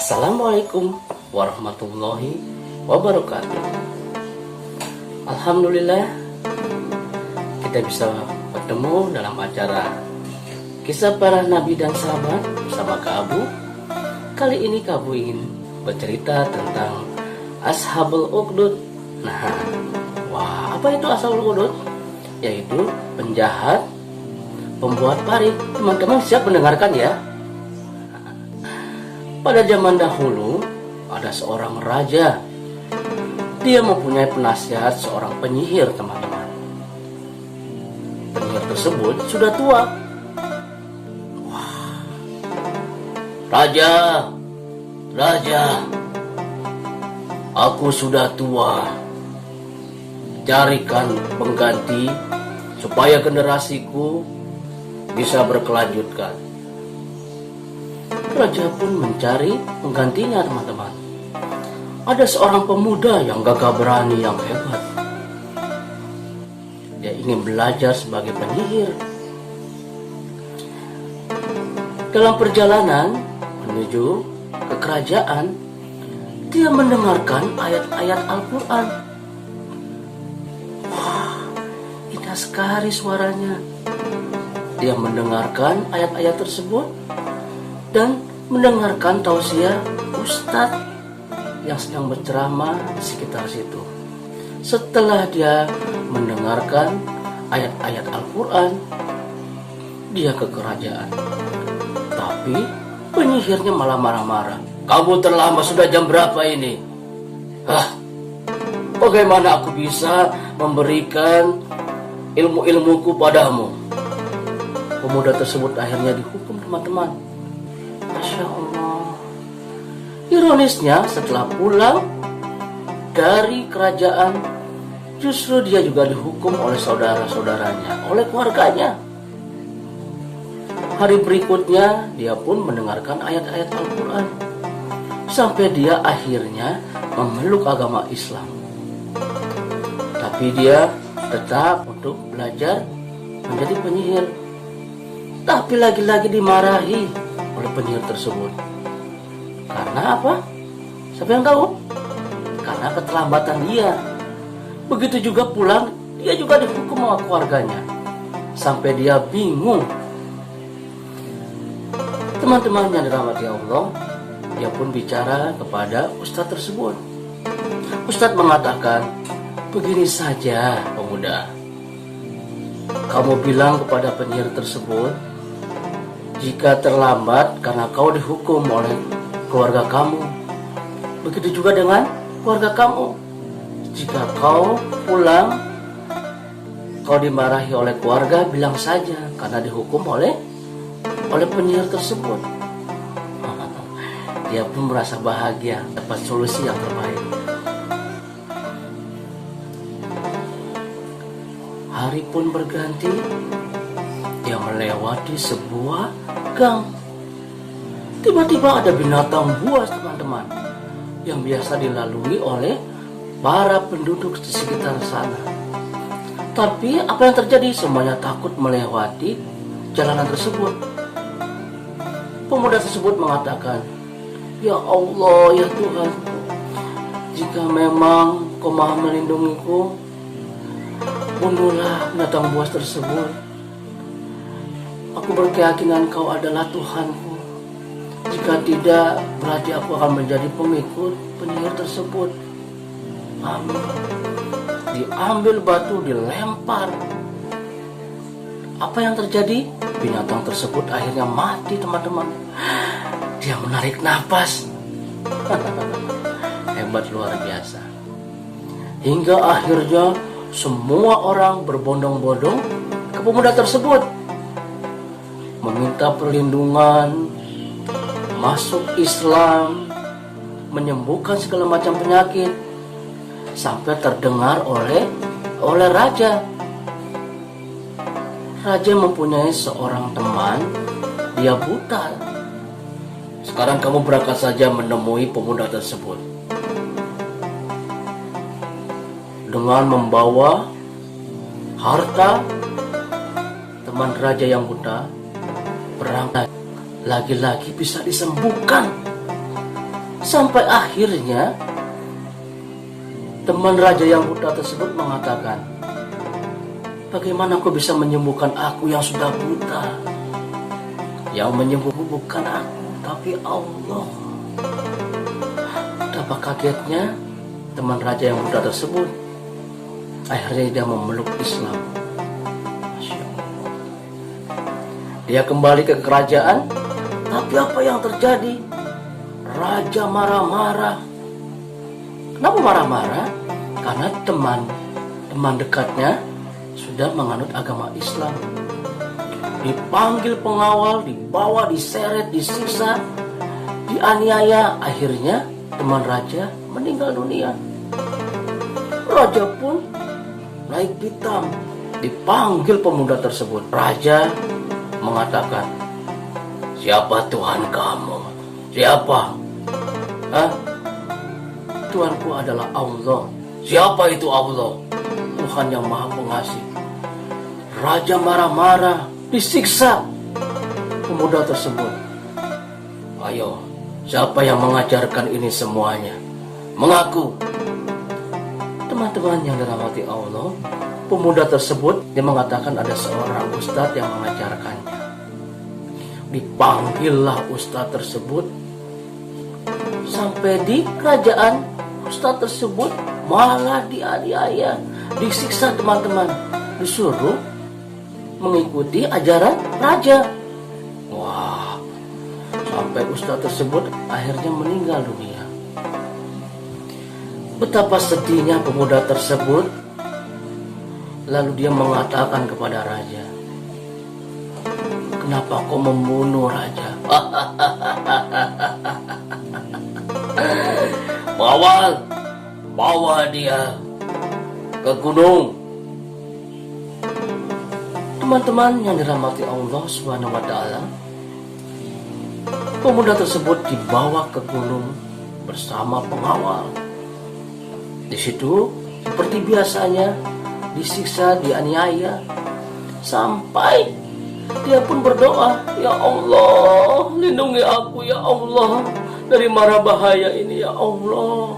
Assalamualaikum warahmatullahi wabarakatuh. Alhamdulillah kita bisa bertemu dalam acara kisah para nabi dan sahabat bersama Kak Abu. Kali ini Kak Abu ingin bercerita tentang Ashabul Ukhdud. Nah, apa itu Ashabul Ukhdud? Yaitu penjahat, pembuat parit. Teman-teman siap mendengarkan ya. Pada zaman dahulu ada seorang raja. Dia mempunyai penasihat seorang penyihir, teman-teman. Penyihir tersebut sudah tua. Raja, aku sudah tua. Carikan pengganti supaya generasiku bisa berkelanjutan. Raja pun mencari penggantinya, teman-teman. Ada seorang pemuda yang gagah berani, yang hebat. Dia ingin belajar sebagai penyihir. Dalam perjalanan menuju ke kerajaan, dia mendengarkan ayat-ayat Al-Quran. Wah, indah sekali suaranya. Dia mendengarkan ayat-ayat tersebut dan mendengarkan tausiah ustadz yang sedang berceramah di sekitar situ. Setelah dia mendengarkan ayat-ayat Al-Quran, dia ke kerajaan. Tapi penyihirnya malah marah-marah. Kamu terlambat, sudah jam berapa ini? Bagaimana aku bisa memberikan ilmu-ilmuku padamu? Pemuda tersebut akhirnya dihukum, teman-teman. Masya Allah. Ironisnya, setelah pulang dari kerajaan, justru dia juga dihukum oleh saudara-saudaranya, oleh keluarganya. Hari berikutnya, dia pun mendengarkan ayat-ayat Al-Quran. Sampai dia akhirnya memeluk agama Islam. Tapi dia tetap untuk belajar menjadi penyihir. Tapi lagi-lagi dimarahi oleh penyihir tersebut. Karena apa? Siapa yang tahu? Karena keterlambatan dia. Begitu juga pulang, dia juga dihukum sama keluarganya. Sampai dia bingung. Teman-teman yang dirahmati Allah, dia pun bicara kepada ustadz tersebut. Ustadz mengatakan, begini saja pemuda. Kamu bilang kepada penyihir tersebut, jika terlambat karena kau dihukum oleh keluarga kamu. Begitu juga dengan keluarga kamu. Jika kau pulang, kau dimarahi oleh keluarga, bilang saja karena dihukum oleh penyihir tersebut. Dia pun merasa bahagia dapat solusi yang terbaik. Hari pun berganti. Dia melewati sebuah gang. Tiba-tiba ada binatang buas, teman-teman, yang biasa dilalui oleh para penduduk di sekitar sana. Tapi apa yang terjadi? Semuanya takut melewati jalanan tersebut. Pemuda tersebut mengatakan, ya Allah, ya Tuhan, jika memang Kau maha melindungiku, bunuhlah binatang buas tersebut. Aku berkeyakinan Kau adalah Tuhanku. Jika tidak, berarti aku akan menjadi pengikut penyihir tersebut. Amin. Diambil batu, dilempar. Apa yang terjadi? Binatang tersebut akhirnya mati, teman-teman. Dia menarik nafas. Hebat, luar biasa. Hingga akhirnya semua orang berbondong-bondong ke pemuda tersebut, meminta perlindungan, masuk Islam, menyembuhkan segala macam penyakit, sampai terdengar oleh raja. Raja mempunyai seorang teman, dia buta. Sekarang kamu berangkat saja menemui pemuda tersebut dengan membawa harta. Teman raja yang buta berangkat, lagi-lagi bisa disembuhkan. Sampai akhirnya teman raja yang buta tersebut mengatakan, bagaimana kau bisa menyembuhkan aku yang sudah buta? Yang menyembuhkan bukan aku, tapi Allah. Betapa kagetnya teman raja yang buta tersebut. Akhirnya dia memeluk Islam. Masya Allah. Dia kembali ke kerajaan, tapi apa yang terjadi? Raja marah-marah. Kenapa marah-marah? Karena teman dekatnya sudah menganut agama Islam. Dipanggil pengawal, dibawa, diseret, disiksa, dianiaya. Akhirnya teman raja meninggal dunia. Raja pun naik pitam, dipanggil pemuda tersebut. Raja mengatakan, siapa Tuhan kamu? Siapa? Hah? Tuhanku adalah Allah. Siapa itu Allah? Tuhan yang Maha Pengasih. Raja marah-marah, disiksa pemuda tersebut. Ayo, siapa yang mengajarkan ini semuanya? Mengaku. Teman-teman yang dirahmati Allah, pemuda tersebut dia mengatakan ada seorang ustadz yang mengajarkannya. Dipanggillah ustadz tersebut. Sampai di kerajaan, ustadz tersebut malah dianiaya, disiksa teman-teman, disuruh mengikuti ajaran raja. Wah, sampai ustadz tersebut akhirnya meninggal dunia. Betapa sedihnya pemuda tersebut. Lalu dia mengatakan kepada raja, kenapa kau membunuh raja? Bawa dia ke gunung. Teman-teman yang dirahmati Allah Subhanahu wa taala, pemuda tersebut dibawa ke gunung bersama pengawal. Di situ seperti biasanya disiksa, dianiaya, sampai dia pun berdoa, ya Allah, lindungi aku ya Allah dari mara bahaya ini ya Allah.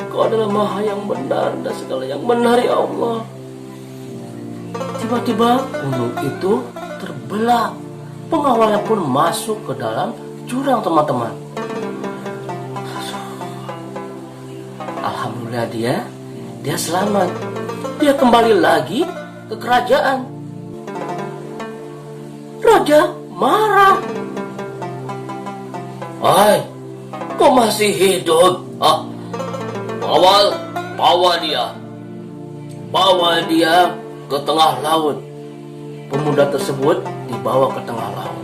Kau adalah Maha yang benar dan segala yang benar ya Allah. Tiba-tiba gunung itu terbelah. Pengawalnya pun masuk ke dalam jurang, teman-teman. Alhamdulillah dia selamat. Dia kembali lagi ke kerajaan. Raja marah. Hai, kau masih hidup? Bawa dia ke tengah laut. Pemuda tersebut dibawa ke tengah laut.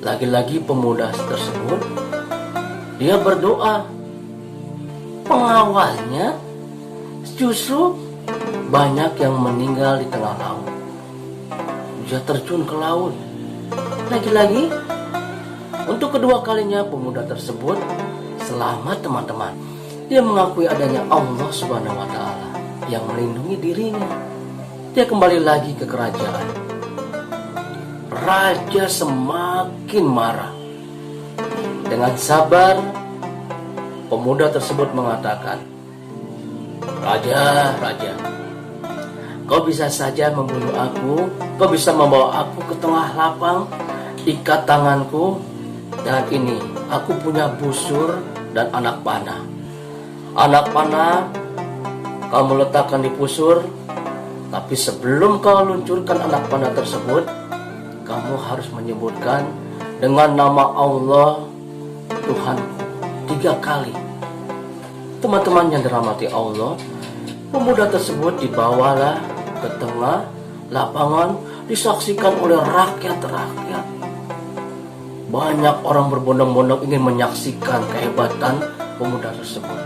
Lagi-lagi pemuda tersebut dia berdoa. Pengawalnya justru banyak yang meninggal di tengah laut. Dia terjun ke laut. Lagi-lagi untuk kedua kalinya pemuda tersebut selamat, teman-teman. Dia mengakui adanya Allah Subhanahu wa taala yang melindungi dirinya. Dia kembali lagi ke kerajaan. Raja semakin marah. Dengan sabar, pemuda tersebut mengatakan, Raja, kau bisa saja membunuh aku, kau bisa membawa aku ke tengah lapang, ikat tanganku, dan ini, aku punya busur dan anak panah. Anak panah kamu letakkan di busur, tapi sebelum kau luncurkan anak panah tersebut, kamu harus menyebutkan dengan nama Allah Tuhan 3 kali. Teman-teman yang dirahmati Allah, pemuda tersebut dibawalah ke tengah lapangan, disaksikan oleh rakyat-rakyat. Banyak orang berbondong-bondong ingin menyaksikan kehebatan pemuda tersebut.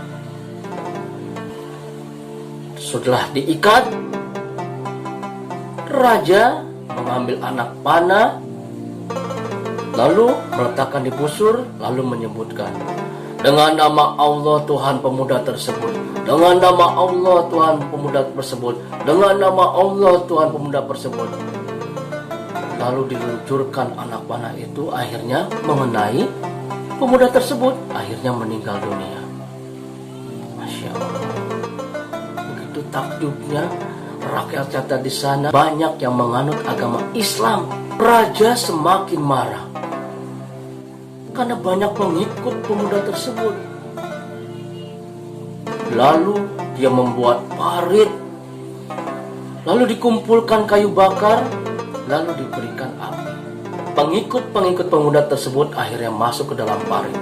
Setelah diikat, raja mengambil anak panah, lalu meletakkan di busur, lalu menyebutkan, dengan nama Allah Tuhan pemuda tersebut, dengan nama Allah Tuhan pemuda tersebut, dengan nama Allah Tuhan pemuda tersebut. Lalu diluncurkan anak panah itu, akhirnya mengenai Pemuda tersebut akhirnya meninggal dunia. Masya Allah. Begitu takjubnya rakyat-rakyat di sana, banyak yang menganut agama Islam. Raja semakin marah karena banyak pengikut pemuda tersebut. Lalu dia membuat parit, lalu dikumpulkan kayu bakar, lalu diberikan api. Pengikut-pengikut pemuda tersebut akhirnya masuk ke dalam parit.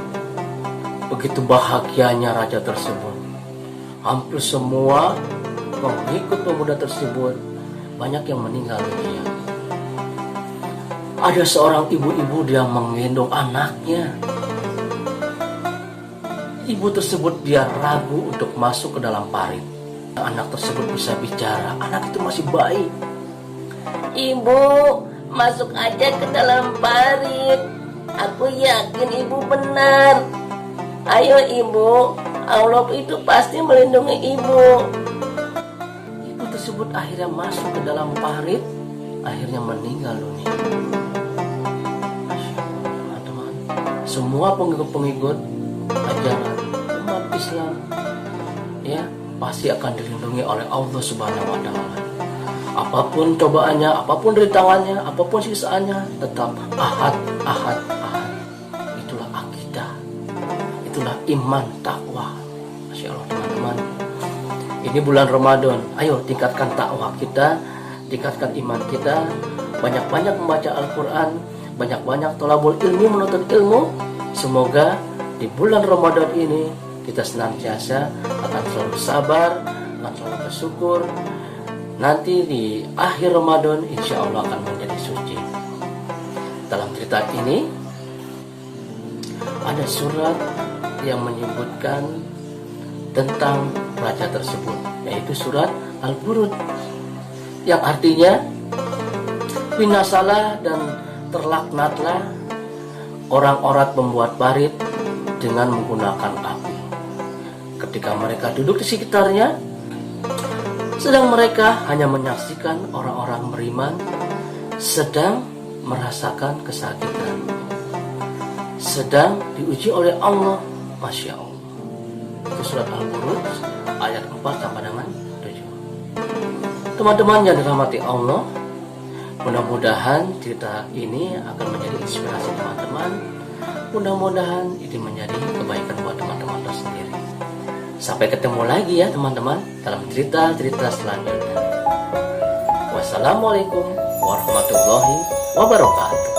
Begitu bahagianya raja tersebut. Hampir semua pengikut pemuda tersebut banyak yang meninggal dunia. Ada seorang ibu-ibu yang menggendong anaknya. Ibu tersebut dia ragu untuk masuk ke dalam parit. Anak tersebut bisa bicara. Anak itu masih bayi. Ibu, masuk aja ke dalam parit. Aku yakin ibu benar. Ayo ibu, Allah itu pasti melindungi ibu. Ibu tersebut akhirnya masuk ke dalam parit, akhirnya meninggal dunia. Masya Allah, teman-teman. Semua pengikut-pengikut ajaran umat Islam ya pasti akan dilindungi oleh Allah Subhanahu wa Ta'ala. Apapun cobaannya, apapun rintangannya, apapun siksaannya, tetap ahad, ahad, ahad. Itulah akidah, itulah iman, takwa. Masya Allah, teman-teman. Ini bulan Ramadan, ayo tingkatkan takwa kita, tingkatkan iman kita, banyak-banyak membaca Al-Quran, banyak-banyak thalabul ilmi, menuntut ilmu. Semoga di bulan Ramadan ini kita senantiasa akan selalu sabar, akan selalu bersyukur. Nanti di akhir Ramadan insya Allah akan menjadi suci. Dalam cerita ini ada surat yang menyebutkan tentang raja tersebut, yaitu surat Al-Burud, yang artinya binasalah dan terlaknatlah orang-orang pembuat parit dengan menggunakan api. Ketika mereka duduk di sekitarnya, sedang mereka hanya menyaksikan orang-orang beriman sedang merasakan kesakitan, sedang diuji oleh Allah. Masya Allah. Itu surat Al-Buruj ayat 4 sampai dengan 7. Teman-teman yang dirahmati Allah, mudah-mudahan cerita ini akan menjadi inspirasi teman-teman. Mudah-mudahan ini menjadi kebaikan buat teman-teman tersendiri. Sampai ketemu lagi ya teman-teman dalam cerita-cerita selanjutnya. Wassalamualaikum warahmatullahi wabarakatuh.